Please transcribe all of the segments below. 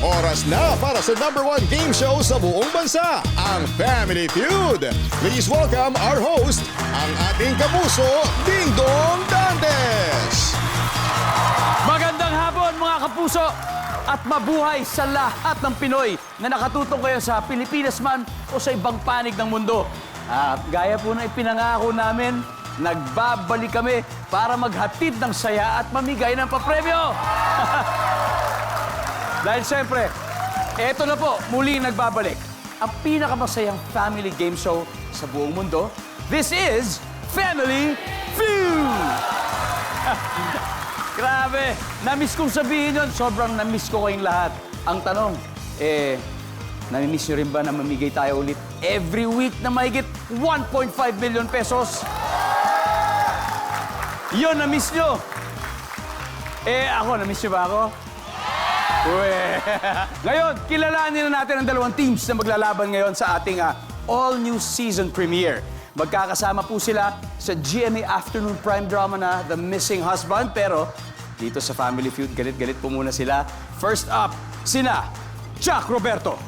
Oras na para sa #1 game show sa buong bansa, ang Family Feud. Please welcome our host, ang ating kapuso, Dingdong Dantes. Magandang hapon mga kapuso at mabuhay sa lahat ng Pinoy na nakatutong kayo sa Pilipinas man o sa ibang panig ng mundo. At gaya po na ipinangako namin, nagbabalik kami para maghatid ng saya at mamigay ng papremyo. Dahil siyempre, eto na po, muli nagbabalik ang pinakamasayang family game show sa buong mundo. This is Family Feud! Grabe, namiss kong sabihin yun. Sobrang namiss ko kayong lahat. Ang tanong, namimiss nyo rin ba na mamigay tayo ulit every week na mahigit 1.5 million pesos? Yun, namiss nyo. Ako, namiss nyo ba ako? Ngayon, kilalanin na natin ang dalawang teams na maglalaban ngayon sa ating all-new season premiere. Magkakasama po sila sa GMA Afternoon Prime Drama na The Missing Husband. Pero dito sa Family Feud, galit-galit po muna sila. First up, sina Jack Roberto,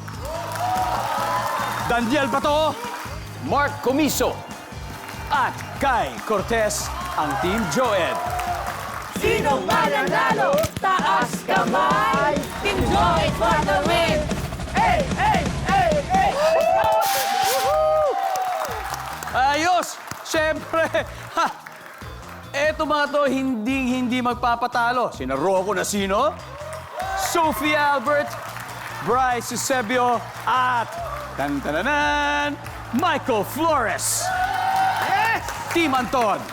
Daniel Bato, Mark Comiso, at Kai Cortez, ang Team Joed. Sino mananalo? Taas kamay! Team Joy for the win! Hey! Hey! Hey! Hey! Ayos! Siyempre! Ha! Eto mga to, hindi magpapatalo. Sina Rocco Nasino, Sophie Albert, Bryce Eusebio, at tan-tananan, Michael Flores. Yes! Team Anton.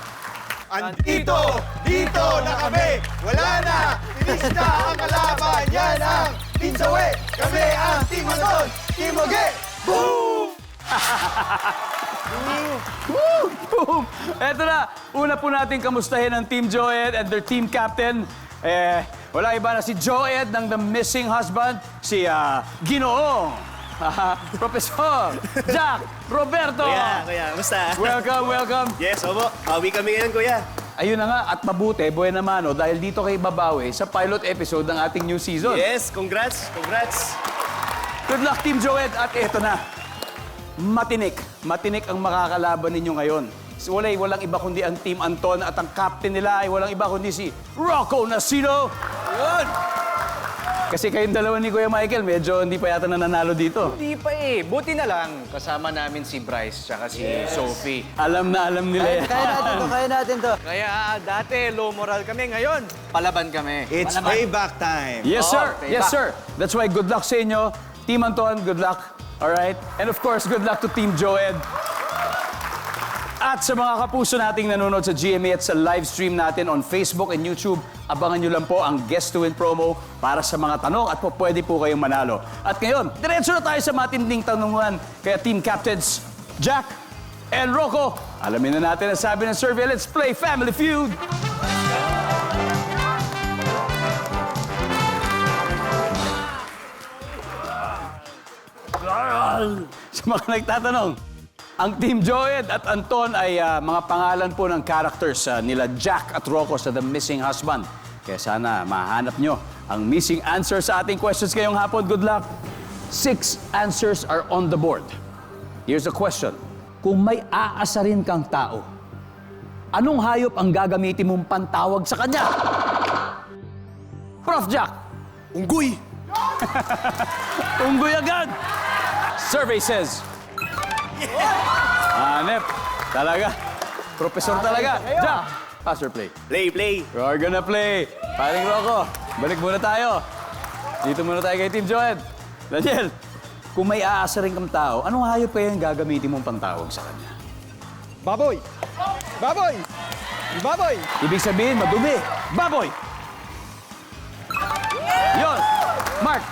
Andito, dito na kami. Wala na, tinis na ang kalaban. Yan ang Team Joey. Kami ang Team Anton, Team Oge. Boom! Boom! Eto na, una po natin kamustahin ang Team Joed and their team captain. Wala iba na si Joed ng The Missing Husband, si Ginoong. Professor Jack Roberto. Kuya, basta. Welcome. Yes, opo. Awi kami ngayon, kuya. Ayun na nga, at mabuti, buena mano, dahil dito kayo babawi sa pilot episode ng ating new season. Yes, congrats. Good luck, Team Joed. At eto na, matinik ang makakalaban ninyo ngayon. Walang iba kundi ang Team Anton at ang captain nila ay walang iba kundi si Rocco Nasino. Yun! Kasi kayong dalawa ni Kuya Michael, medyo hindi pa yata nananalo dito. Hindi pa eh. Buti na lang, kasama namin si Bryce tsaka si Sophie. Alam nila yan. Kaya natin to. Kaya dati, low moral kami. Ngayon, palaban kami. It's payback time. Yes, sir. payback. Yes, sir. That's why good luck sa inyo. Team Anton, good luck. All right? And of course, good luck to Team Joed. At sa mga kapuso nating nanonood sa GMA at sa live stream natin on Facebook and YouTube, abangan nyo lang po ang Guest to Win promo para sa mga tanong at pwede po kayong manalo. At ngayon, diretso na tayo sa matinding tanungan. Kaya Team Captains, Jack and Rocco, alamin na natin ang sabi ng survey. Let's play Family Feud! Sa mga nagtatanong, ang Team Joed at Anton ay mga pangalan po ng characters nila Jack at Rocco sa The Missing Husband. Kaya sana mahanap nyo ang missing answer sa ating questions ngayong hapon. Good luck! 6 answers are on the board. Here's a question. Kung may aasarin kang tao, anong hayop ang gagamitin mong pantawag sa kanya? Prof. Jack! Unggoy. Unggoy agad! Survey says... Hanep. Talaga. Profesor talaga. Jack, pass or play? Play. We're gonna play. Paring Rocco, balik muna tayo. Dito muna tayo kay Team Joed. Daniel, kung may aasarin kang tao, anong hayop kaya yung gagamitin mong pantawag sa kanya? Baboy. Ibig sabihin, madumi. Baboy! Yon. Mark,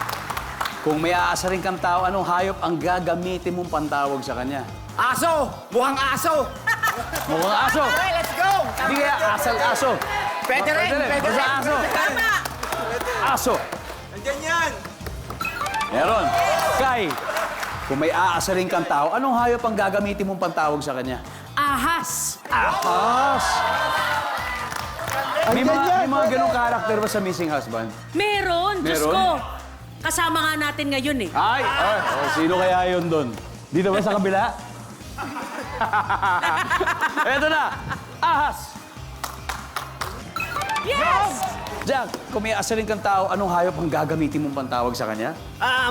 kung may aasarin kang tao, anong hayop ang gagamitin mong pantawag sa kanya? Aso! Mukhang aso! Mukhang aso. Okay, let's go! Hindi kaya asal-aso. Pwede rin. Basta aso. Tama! Aso. Andyan yan. Meron. Kai, kung may aasarin kang tao, anong hayop ang gagamitin mong pantawag sa kanya? Ahas! Ahas! May mga ganong karakter ba sa Missing Husband? Meron! Diyos Meron? ko! kasama nga natin ngayon eh. Ay! Sino kaya yun doon? Dito ba sa kabila? Eto na! Ahas! Yes! Jack, kung may asarin kang tao, anong hayop ang gagamitin mong pantawag sa kanya?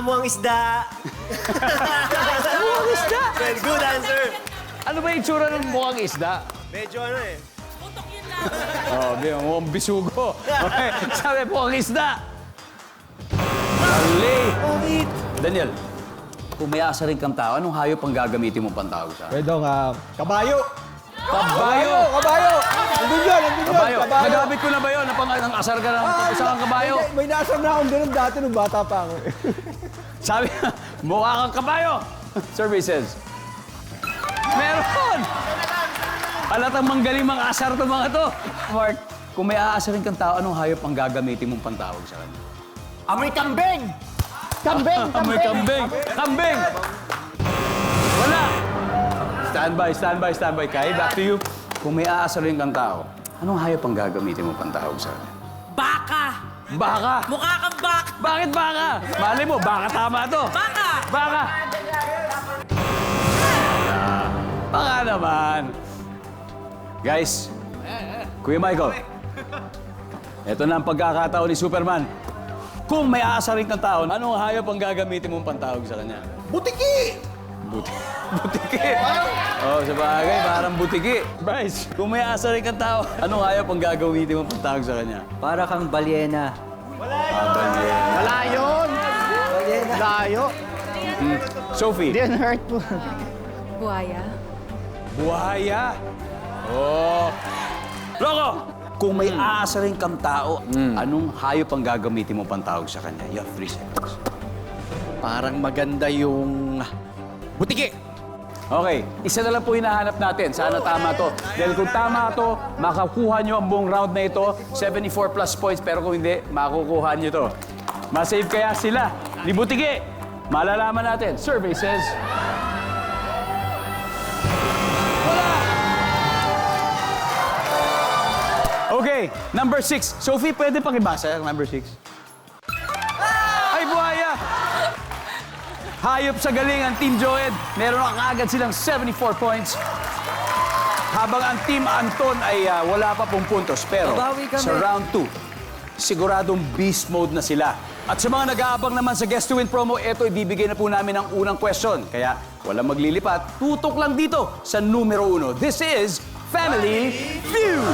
Mukhang isda. Mukhang isda! Well, good answer. Ano ba yung itsura ng mukhang isda? Medyo ano eh. Putok yun lang. Mukhang bisugo. Okay, sabi mukhang isda. Mali! Daniel, kung may asarin kang tao, anong hayop ang gagamitin mong pantawag sa kanya? Pwede nga, kabayo. Kabayo! Kabayo! Nandun yun, Kabayo! Nagamit ko na ba yun? Nang asar ka ng isang kabayo? May nasa na akong ganun dati nung bata pa ako. Sabi, mukha kang kabayo! Survey says, meron! Halatang manggaling mga asar to mga to. Mark, kung may aasarin kang tao, anong hayop ang gagamitin mong pantawag sa kanya? Amoy kambing! Kambing! Amoy kambing! Kambing! Wala! Stand by. Kai, back to you. Kung may aasarin kang tao, anong hayop ang gagamitin mong pantawag sa kanya? Baka! Baka! Mukha kang baka! Bakit baka? Mali mo, baka tama to. Baka! Baka! Baka naman. Guys, Kuya Michael, ito na ang pagkakataon ni Superman. Kung may aasarin kang tao, anong hayop ang gagamitin mong pantawag sa kanya? Butiki! Butiki. Sa bagay, parang butiki. Bryce, kung may aasarin kang tao, anong hayop ang gagamitin mong pantawag sa kanya? Para kang balyena. Wala yun! Layo. Sophie. Didn't hurt po. Buhaya. Buhaya. Loco, kung may aasarin kang tao, anong hayop ang gagamitin mo pantawag sa kanya? You have 3 seconds. Parang maganda yung butiki. Okay, isa na lang po hinahanap natin. Sana tama to. Dahil kung tama to, makakuha nyo ang buong round na ito. 74 plus points, pero kung hindi, makukuha nyo to. Masave kaya sila ni Butiki? Malalaman natin. Survey says... Okay, number 6. Sophie, pwede pakibasa ang number 6? Ay, buhaya! Hayop sa galing ang Team Joed. Meron na kaagad silang 74 points. Habang ang Team Anton ay wala pa pong puntos. Pero Babawi kami. sa round 2, siguradong beast mode na sila. At sa mga nag-aabang naman sa Guest to Win promo, ito ibibigay na po namin ang unang question. Kaya walang maglilipat, tutok lang dito sa numero 1. This is Family Feud!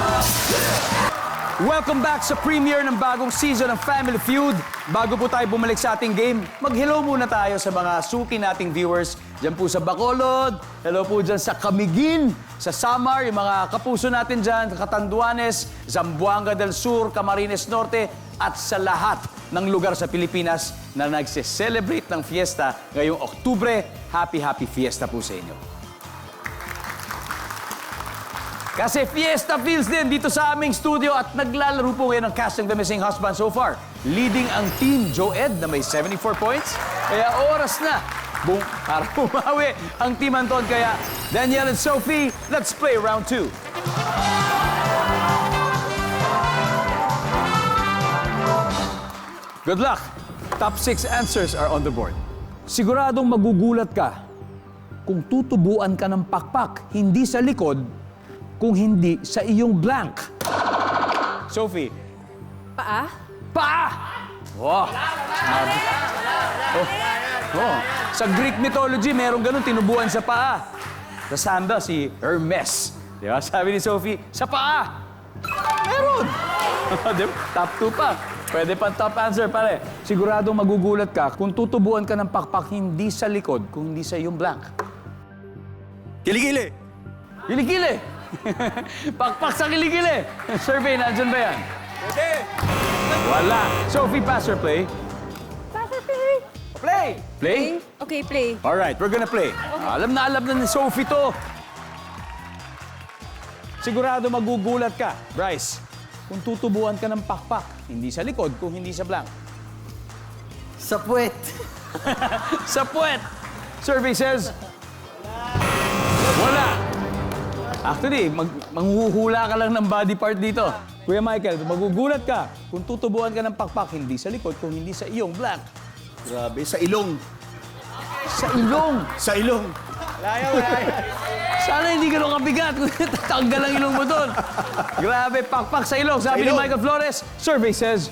Welcome back sa premiere ng bagong season ng Family Feud. Bago po tayo bumalik sa ating game, mag-hello muna tayo sa mga suki nating viewers. Diyan po sa Bacolod, hello po dyan sa Camiguin, sa Samar, yung mga kapuso natin dyan, Catanduanes, Zamboanga del Sur, Camarines Norte, at sa lahat ng lugar sa Pilipinas na nagse-celebrate ng fiesta ngayong Oktubre. Happy Fiesta po sa inyo. Kasi fiesta feels din dito sa aming studio at naglalaro po ngayon ang cast ng The Missing Husband so far. Leading ang Team Joed na may 74 points. Kaya oras na para umawi ang Team Anton. Kaya Daniel and Sophie, let's play round 2. Good luck! Top 6 answers are on the board. Siguradong magugulat ka kung tutubuan ka ng pakpak, hindi sa likod, kung hindi sa iyong blank. Sophie. Paa? Paa! Wow! Sa Greek mythology, merong ganun, tinubuan sa paa. Sa sandal, si Hermes. Di ba? Sabi ni Sophie, sa paa! Meron! Top 2 pa. Pwede pa top answer, pare. Siguradong magugulat ka kung tutubuan ka ng pakpak, hindi sa likod, kung hindi sa iyong blank. Kilikili! Kilikili! Pakpak sa kilikili! Survey, nandyan ba yan? Pwede! Wala. Sophie, pass or play? Pass or play? Play! Play? Okay, play. Alright, we're gonna play. Alam na ni Sophie to. Sigurado magugulat ka, Bryce, kung tutubuan ka ng pakpak. Hindi sa likod, kung hindi sa blank. Sa puwet. Sa puwet! Survey says... Wala! Actually, manghuhula ka lang ng body part dito. Kuya Michael, magugulat ka kung tutubuan ka ng pakpak, hindi sa likod, kung hindi sa iyong blank. Grabe, sa ilong. Sa ilong. Sa ilong. Sana hindi ganun kabigat. Tanggal ang ilong mo doon. Grabe, pakpak sa ilong. Sabi ni ilong. Michael Flores, survey says...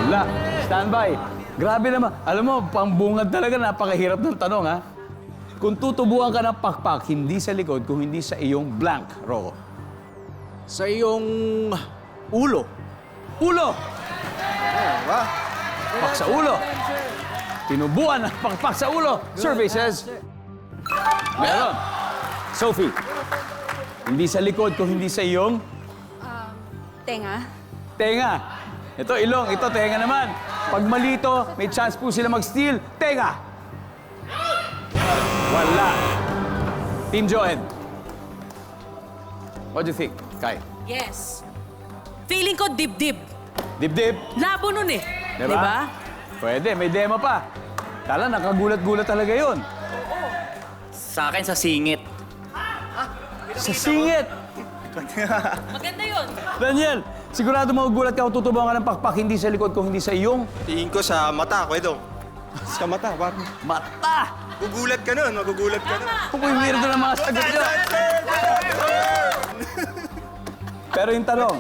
Wala. Standby. Grabe naman. Alam mo, pambungad talaga, napakahirap ng tanong, ha? Kung tutubuan ka ng pakpak, hindi sa likod, kung hindi sa iyong blank, Rocco. Sa iyong ulo. Ulo! Pakpak sa ulo. Tinubuan ng pakpak sa ulo. Survey says... Meron. Sophie. Hindi sa likod, kung hindi sa iyong Tenga. tenga. Ito, ilong. Ito, tenga naman. Pag malito, may chance po sila mag-steal. Tenga! Wala. Team Joed. What do you think, Kai? Yes. Feeling ko dibdib. Dibdib? Labo nun eh. Diba? Diba? Pwede, may demo pa. Kala, nakagulat-gulat talaga yun. Sa akin, sa singit. Sa singit! Maganda yun. Daniel, sigurado magugulat ka kung tutubuan ka ng pakpak, hindi sa likod, kung hindi sa iyong Tingin ko sa mata, Kwedong. Sa mata, parang. mata. Gugulat ka nun, magugulat ka nun. Kung may weirdo ng mga sagot nyo. Pero yung tanong,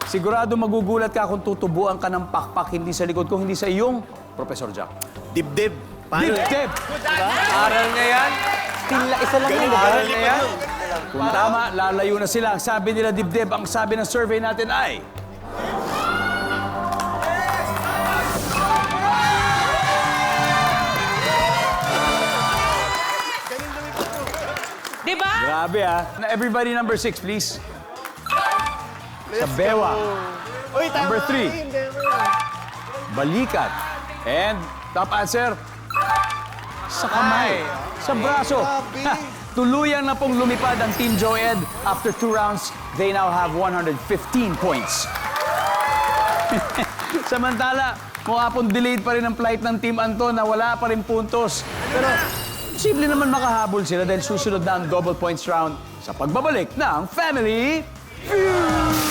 sigurado magugulat ka kung tutubuan ka ng pakpak, hindi sa likod, kung hindi sa iyong Professor Jack. Dibdib. Dibdib! Aral niya yan. Isa lang yun, Aral niya yan. Kung tama, lalayo na sila. Ang sabi nila dibdib, ang sabi ng survey natin ay... Diba? Grabe ah. Everybody number 6, please. Sa bewa. Number 3. Balikat. And top answer, sa kamay. Sa braso. Ha, tuluyan na pong lumipad ang Team Joed. After 2 rounds, they now have 115 points. Samantala, mukha pong delayed pa rin ang flight ng Team Anton na wala pa rin puntos. Pero simple naman makahabol sila dahil susunod na ang double points round sa pagbabalik ng Family Feud.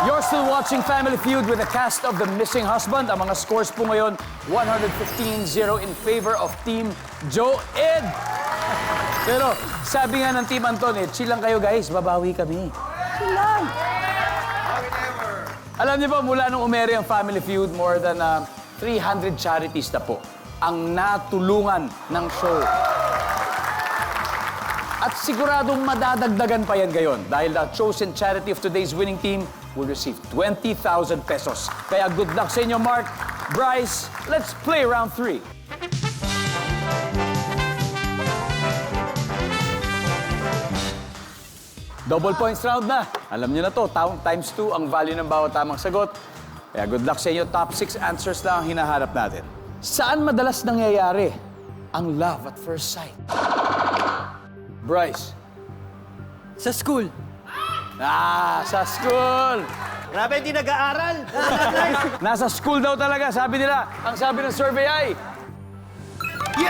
You're still watching Family Feud with the cast of The Missing Husband. Ang mga scores po ngayon, 115-0 in favor of Team Joed. Pero sabi nga ng Team Anton, chill lang kayo guys, babawi kami. Chill lang. Alam niyo po, mula nung umere ang Family Feud, more than 300 charities na po ang natulungan ng show. At siguradong madadagdagan pa yan gayon dahil the chosen charity of today's winning team will receive 20,000 pesos. Kaya good luck sa inyo, Mark. Bryce, let's play round 3. Double points round na. Alam niyo na to, times 2 ang value ng bawat tamang sagot. Kaya good luck sa inyo. Top 6 answers lang ang hinaharap natin. Saan madalas nangyayari ang love at first sight? Bryce. Sa school. Sa school. Grabe, hindi nag-aaral. Nasa school daw talaga, sabi nila. Ang sabi ng survey ay...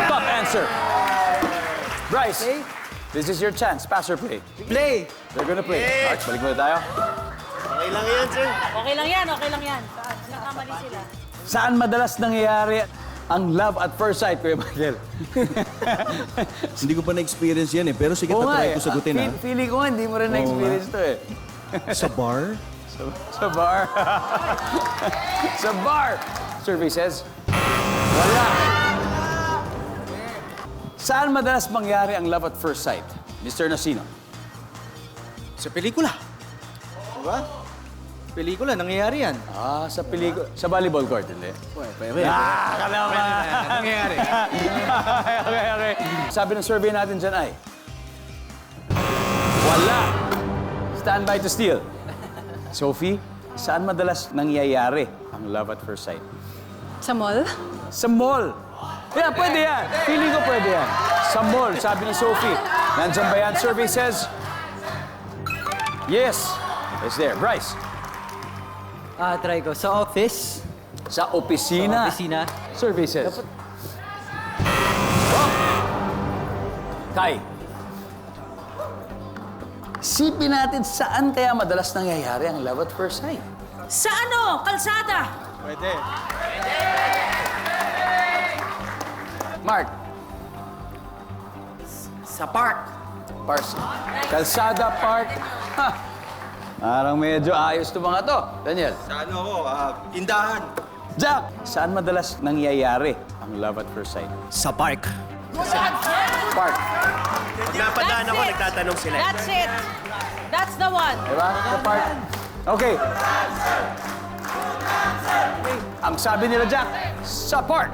Top answer. Bryce, this is your chance. Pass or play? Play. They're gonna play. Arch, balik muna tayo. Okay lang yan, sir. Okay lang yan, okay lang yan. Nakamali sila. Saan madalas nangyayari ang love at first sight, Kuya Michael? Hindi ko pa na-experience yan eh, pero sige, Oo nga tatry ko sagutin ha. Feeling ko nga, hindi mo rin na-experience to eh. Sa bar? Sa bar. Sa bar. Survey says, wala. Saan madalas mangyari ang love at first sight? Mr. Nasino. Sa pelikula. Diba? Pelikula, nangyayari yan. Sa pelikula. Sa volleyball court, hindi. Kalaman. Nangyayari. Okay. Sabi ng survey natin dyan ay, wala. Stand by to steal. Sophie, saan madalas nangyayari ang love at first sight? Sa mall? Sa mall. Yeah, pwede yan. Feeling ko pwede yan. Sa mall, sabi ni Sophie. Nandiyan ba yan? Survey says, yes. It's there. Bryce. Try ko. Sa office. Sa opisina. Opisina. Survey says. Kai. Isipin natin saan kaya madalas nangyayari ang love at first sight. Sa ano? Kalsada. Pwede. Mark. Sa park. Pars. Calzada Park. Ha! Parang medyo ayos to mga to. Daniel. Sa ano ko, tindahan. Jack, saan madalas nangyayari ang love at first sight? Sa park. Park. Pag napadaan ako, nagtatanong sila. That's it. That's the one. Diba? Sa park. Okay. Ang sabi nila, Jack, sa park.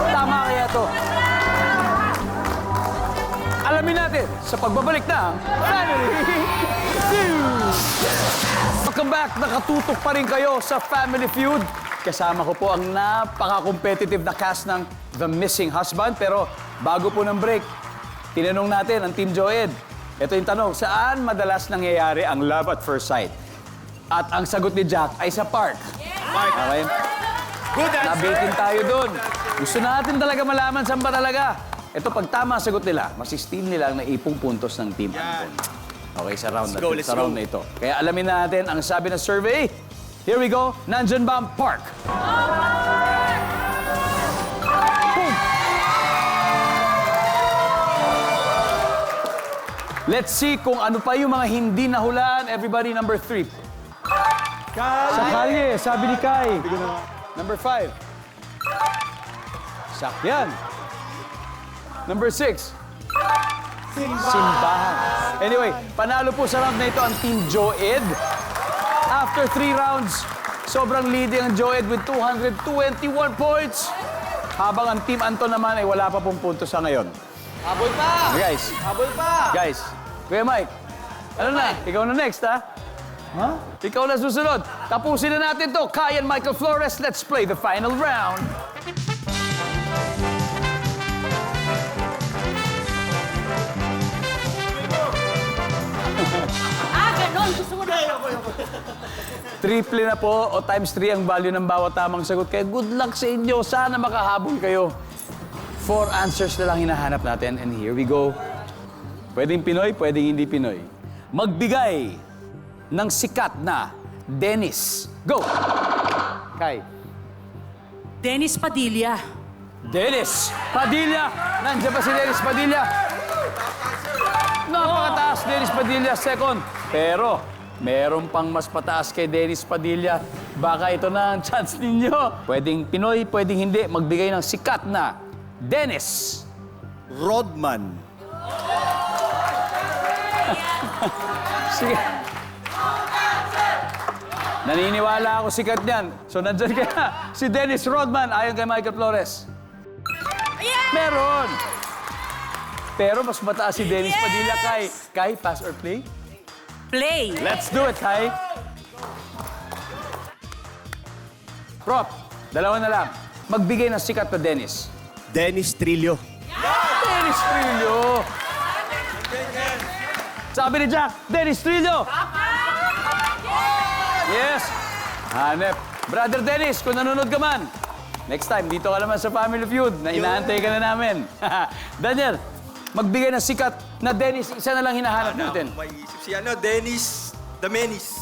Tama kaya to. Alamin natin sa pagbabalik ng Family Feud. Welcome back. Nakatutok pa rin kayo sa Family Feud. Kasama ko po ang napaka-competitive na cast ng The Missing Husband. Pero bago po ng break, tinanong natin ang Team Joed. Ito yung tanong, saan madalas nangyayari ang love at first sight? At ang sagot ni Jack ay sa park. Park. Okay? Good answer. Nabaitin tayo dun. Gusto natin talaga malaman saan ba talaga. Ito, pag tama ang sagot nila, masisteen nila ang naipong puntos ng Team Anton. Okay, sa round, Let's go. na ito. Kaya alamin natin ang sabi ng survey. Here we go. Nandyan ba ang park? Boom! Let's see kung ano pa yung mga hindi nahulaan. Everybody, number 3. Sa kalye, sabi ni Kai. Number 5. Sakyan. Number 6. Simbahan. Anyway, panalo po sa round na ito ang Team Joed. After 3 rounds, sobrang leading ang Joed with 221 points. Habang ang Team Anton naman ay wala pa pong puntos sa ngayon. Habol pa! Guys, Habol pa! guys, Kuya Mike, ano na? Ikaw na next, ha? Huh? Ikaw na susunod. Tapusin na natin to. Kai and Michael Flores, let's play the final round. Ganon. Gusto mo na. Triple na po o times 3 ang value ng bawat tamang sagot. Kaya good luck sa inyo. Sana makahabol kayo. 4 answers na lang hinahanap natin. And here we go. Pwedeng Pinoy, pwedeng hindi Pinoy. Magbigay ng sikat na Dennis. Go! Kai. Dennis Padilla. Dennis Padilla. Nandiyan pa si Dennis Padilla. Napakataas, Dennis Padilla, second. Pero, meron pang mas pataas kay Dennis Padilla. Baka ito na ang chance ninyo. Pwedeng Pinoy, pwedeng hindi. Magbigay ng sikat na Dennis. Rodman. Sige. Naniniwala ako sikat niyan. So, nandyan kaya si Dennis Rodman ayon kay Michael Flores. Meron. Pero mas mataas si Dennis Padilla kay... Kai, pass or play? Play. Let's do it, Kai. Prop, dalawa na lang. Magbigay ng sikat na Dennis. Dennis Trillo. Dennis Trillo! Sabi ni Jack, Dennis Trillo! Yes! Hanep. Brother Dennis, kung nanonood ka man, next time, dito ka naman sa Family Feud na inaantay ka na namin. Daniel, magbigay ng sikat na Dennis, isa na lang hinahanap natin. May isip si Dennis the Menace.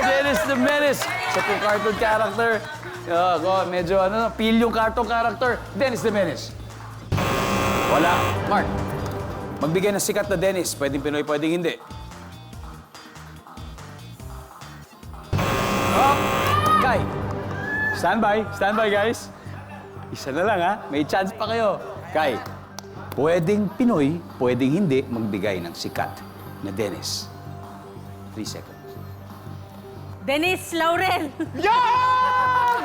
Dennis the Menace. Sa pong cartoon character. Medyo pil yung cartoon character. Dennis the Menace. Wala. Mark, magbigay ng sikat na Dennis. Pwedeng Pinoy, pwedeng hindi. Oh, Kai. Standby. Standby, guys. Isa na lang, ha? May chance pa kayo. Kai, pwedeng Pinoy, pwedeng hindi magbigay ng sikat na Dennis. 3 seconds. Dennis Laurel. Yan!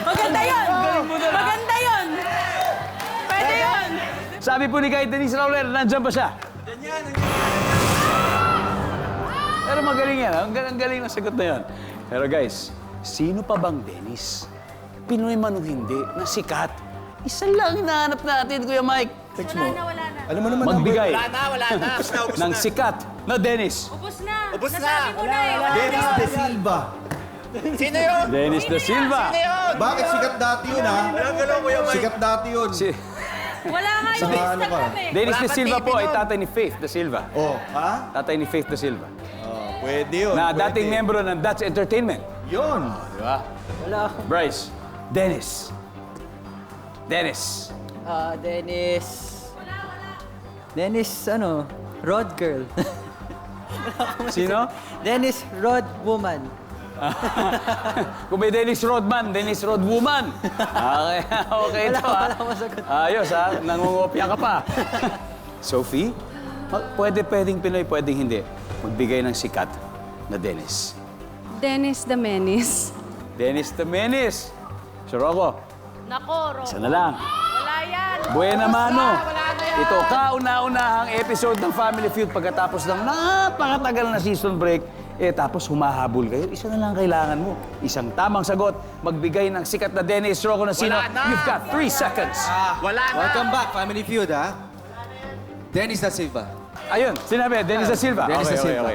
Maganda yun. Maganda yun. Pwede yun. Sabi po ni Kai Dennis Laurel, nandyan ba siya? Pero magaling yan. Ang galing ng sagot na yan. Pero guys, sino pa bang Dennis? Pinoy man o hindi, na sikat? Isa lang hinahanap natin, Kuya Mike. Text mo. Wala na. Alam mo naman Magbigay Wala na. ng sikat na Dennis. Ubus na. Ubus na. Nasabi ko na eh. Wala Dennis na. De Silva. Sino yun? Dennis De Silva. Bakit sikat dati yun, ha? Walang galaw mo yung Sikat dati yun. Wala nga yung Saka ano Instagram ka? eh. Dennis Wala De pa Silva TV po ay nun. tatay ni Faith De Silva. Oh, ha? Tatay ni Faith De Silva. Pwede yun. Na pwede. dating membro ng That's Entertainment. Yun. Di ba? Wala akong... Bryce. Dennis. Dennis. Dennis... Dennis, ano? Rod girl. Sino? Dennis Rod woman. Kung may Dennis Rodman, Dennis Rodwoman. Okay, okay ito Wala akong masagot. Ayos ha, nangungopia ka pa. Sophie, pwedeng Pinoy, pwedeng hindi. Magbigay ng sikat na Dennis. Dennis the Menace. Dennis the Menace. Sure ako. Nako, Isa na lang. Wala yan. Buena mano. Ito, kauna-unahang episode ng Family Feud pagkatapos ng napakatagal na season break. Tapos humahabol kayo. Isa na lang kailangan mo. Isang tamang sagot. Magbigay ng sikat na Dennis Rocco na sino. You've got 3 seconds. Welcome back, Family Feud, ha? Dennis da Silva. Ayun, sinabi, Dennis da Silva. Dennis da Silva.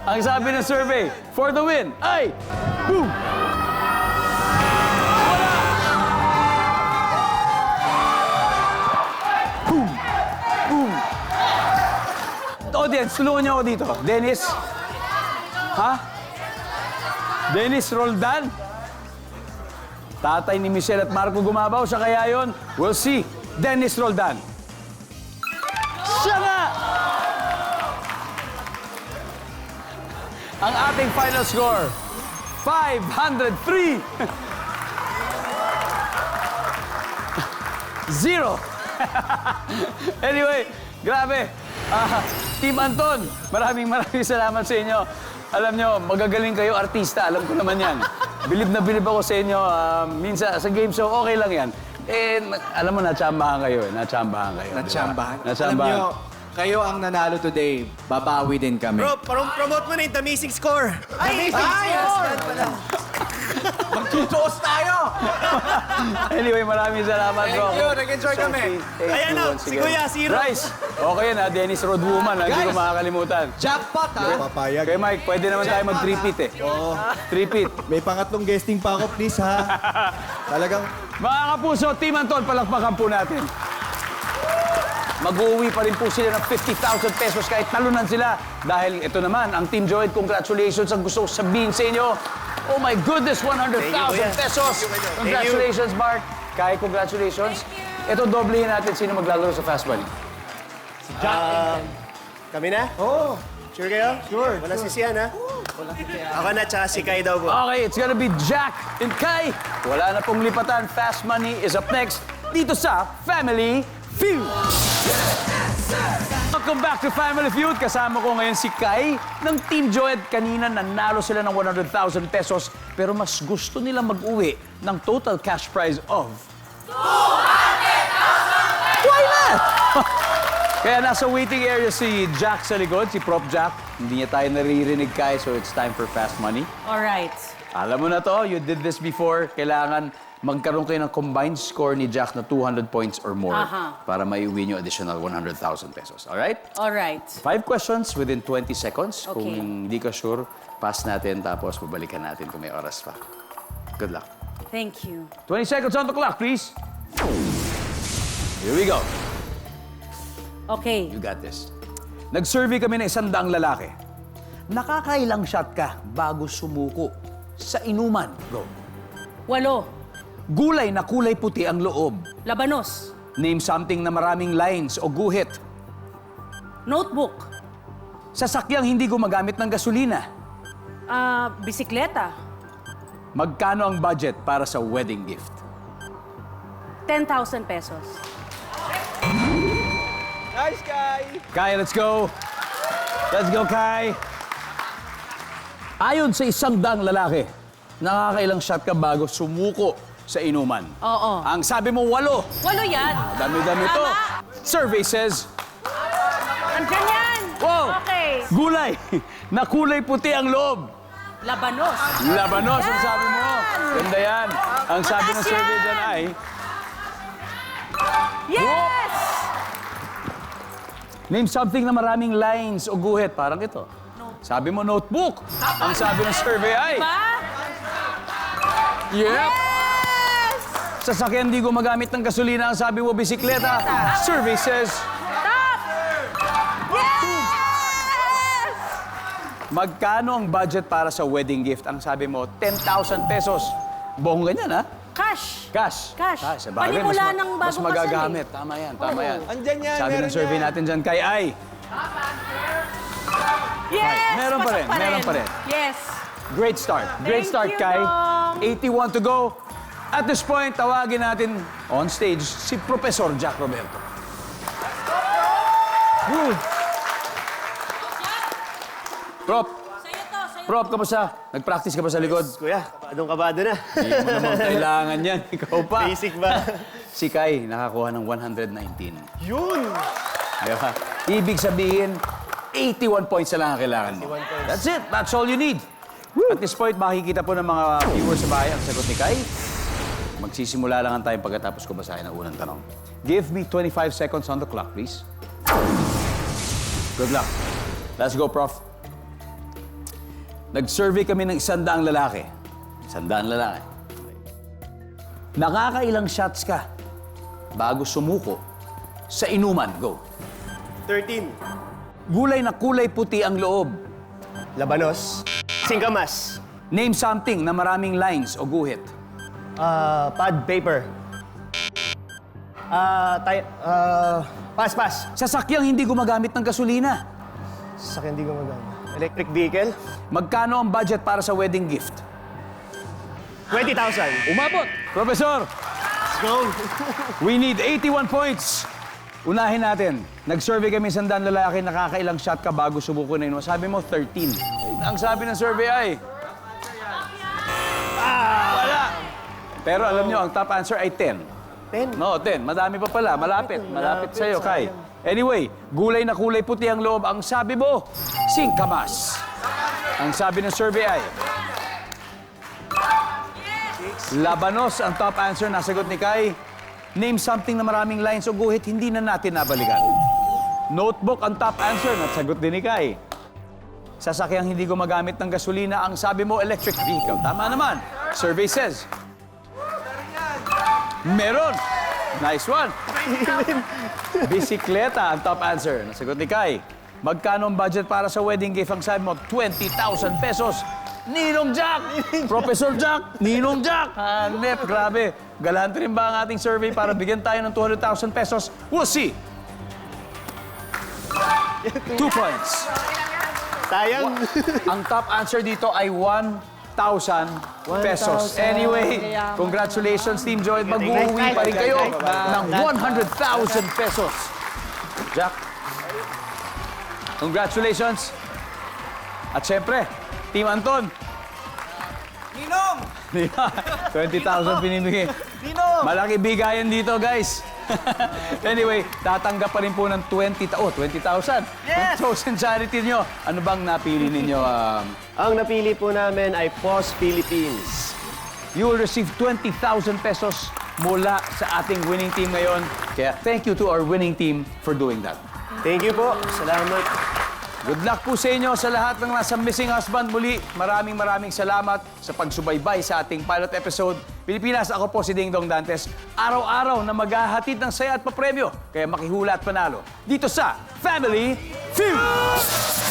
Ang sabi ng survey, for the win, ay... Boom! Boom! Boom! Audience, tulungan niyo ako dito. Dennis? Ha? Dennis Roldan? Tatay ni Michelle at Marco gumabaw, siya kaya yun? We'll see. Dennis Roldan. Siya nga! Ang ating final score, 503. 0. Anyway, grabe. Team Anton, maraming salamat sa inyo. Alam nyo, magagaling kayo artista. Alam ko naman yan. Bilib na bilib ako sa inyo. Minsan, sa game show, okay lang yan. Alam mo, natsambahan kayo. Natsambahan kayo. Natsambahan. Diba? Alam nyo, kayo ang nanalo today. Babawi din kami. Bro, promote mo na yung The Amazing Score. Magtutuos tayo! Anyway, maraming salamat, bro. Thank you. Nag-enjoy kami. Ayan na, si Kuya, si Hiro. Bryce, okay na. Dennis Rodwoman, hindi ko Guys. makakalimutan. Jackpot, ha? Papayag. Kay Mike, pwede naman tayo mag-3-peat eh. Oo. 3-peat. May pangatlong guesting pa ako, please, ha? Talagang... Mga kapuso, Team Anton, palakpakan po natin. Mag-uwi pa rin po sila ng 50,000 pesos kahit talunan sila. Dahil ito naman, ang Team Joed, congratulations ang gusto ko sabihin sa inyo. Oh my goodness, 100,000 pesos! Congratulations, Mark. Kai, congratulations. Ito, doblehin natin sino maglalaro sa Fast Money. Kami na? Oo. Sure kayo? Sure. Wala sisiyan, ha? Ako na, tsaka si Kai daw po. Okay, it's gonna be Jack and Kai. Wala na pong lipatan. Fast Money is up next dito sa Family Feud. Welcome back to Family Feud. Kasama ko ngayon si Kai ng Team Joed. Kanina nanalo sila ng 100,000 pesos pero mas gusto nila mag-uwi ng total cash prize of 200,000! Why not? Kaya nasa waiting area si Jack sa likod, si Prop Jack. Hindi niya tayo naririnig, Kai, so it's time for Fast Money. Alright. Alam mo na to, you did this before. Kailangan magkaroon kayo ng combined score ni Jack na 200 points or more para maiuwi nyo additional 100,000 pesos. Alright? Alright. 5 questions within 20 seconds. Kung Okay. hindi ka sure, pass natin tapos babalikan natin kung may oras pa. Good luck. Thank you. 20 seconds on the clock, please. Here we go. Okay. You got this. Nag-survey kami ng 100 lalaki. Nakakailang shot ka bago sumuko sa inuman? Go. 8. Gulay na kulay puti ang loob. Labanos. Name something na maraming lines o guhit. Notebook. Sasakyang hindi gumagamit ng gasolina. Bisikleta. Magkano ang budget para sa wedding gift? 10,000 pesos. Nice, Kai! Kai, let's go. Let's go, Kai. Ayon sa 100 lalaki, nakakailang shot ka bago sumuko sa inuman. Oo. Ang sabi mo, 8. 8 yan. Dami-dami to. Tama. Survey says, Andyan yan. wow, Okay. gulay na kulay puti ang loob. Labanos. Labanos, ang sabi mo. Ganda yan. Ang sabi ng Mataas survey yan. dyan ay, Yes! name something na maraming lines o guhit. Parang ito. Sabi mo, notebook. Ang sabi ng survey ay, Ba? yep. Yes! Sasakyan di gumagamit ng gasolina. Ang sabi mo, bisikleta. Survey says, Top! Yes! Magkano ang budget para sa wedding gift? Ang sabi mo, 10,000 pesos. Buong ganyan, ha? Cash. Cash. Cash. Sabagay, Panimula mas ng bagong mas magagamit. Tama yan, tama yan. Andyan yan, Sabi ng meron survey yan. natin dyan kay Ai. Yes! Meron pa rin, pasok meron pa rin. Yes. Great start. Great Thank start, you, Kai. Dong. 81 to go. At this point, tawagin natin on stage si Professor Jack Roberto. Woo! Prop, kamusta? Nag-practice ka ba sa likod? Kuya, kabado na. Hindi mo naman kailangan yan. Ikaw pa. Basic ba? Si Kai, nakakuha ng 119. Yun! Diba? Ibig sabihin, 81 points na lang ang kailangan mo. That's it. That's all you need. At this point, makikita po ng mga viewers sa bahay ang sagot ni Kai. Magsisimula lang ang time pagkatapos ko basahin ang unang tanong. Give me 25 seconds on the clock, please. Good luck. Let's go, Prof. Nag-survey kami ng 100 lalaki. 100 lalaki. Nakakailang shots ka bago sumuko sa inuman? Go. 13. Gulay na kulay puti ang loob. Labanos. Singkamas. Name something na maraming lines o guhit. Pad paper. Pass. Sasakyang hindi gumagamit ng gasolina. Sa hindi ko magana. Electric vehicle. Magkano ang budget para sa wedding gift? 20,000. Umabot! Professor, Let's go. we need 81 points. Unahin natin. Nag-survey kami 100 lalaki, nakakailang shot ka bago subuko na yun. Sabi mo, 13. Ang sabi ng survey ay... Wala! Pero alam nyo, ang top answer ay 10. 10. No, 10. Madami pa pala. Malapit sa'yo, Kai. Anyway, gulay na kulay puti ang loob. Ang sabi mo, singkamas. Ang sabi ng survey ay... Labanos ang top answer. Nasagot ni Kai. Name something na maraming lines o guhit, hindi na natin nabalikan. Notebook ang top answer. Nasagot din ni Kai. Sasakyang hindi gumagamit ng gasolina. Ang sabi mo, electric vehicle. Tama naman. Survey says... Meron. Nice one. Bisikleta ang top answer. Nasagot ni Kai. Magkano ang budget para sa wedding gift? Ang sabi mo, 20,000 pesos. Ninong Jack! Professor Jack! Ninong Jack! Hanep, grabe. Galante rin ba ang ating survey para bigyan tayo ng 200,000 pesos? We'll see. 2 points. Sayang. Ang top answer dito ay 1,000 pesos. Anyway, congratulations, Team Joy. Mag-uwi pa rin kayo ng 100,000 pesos. Jack, congratulations. At syempre, Team Anton. Ninong! 20,000 pinibigay. Ninong! Malaki bigayan dito, guys. Anyway, tatanggap pa rin po ng 20,000. Yes! 1,000 charity nyo. Ano bang napili ninyo? Ang napili po namin ay POS Philippines. You will receive 20,000 pesos mula sa ating winning team ngayon. Kaya thank you to our winning team for doing that. Thank you po. Salamat. Good luck po sa inyo sa lahat ng nasa Missing Husband muli. Maraming salamat sa pagsubaybay sa ating pilot episode. Pilipinas, ako po si Ding Dong Dantes. Araw-araw na maghahatid ng saya at papremyo. Kaya makihula at panalo dito sa Family Feud!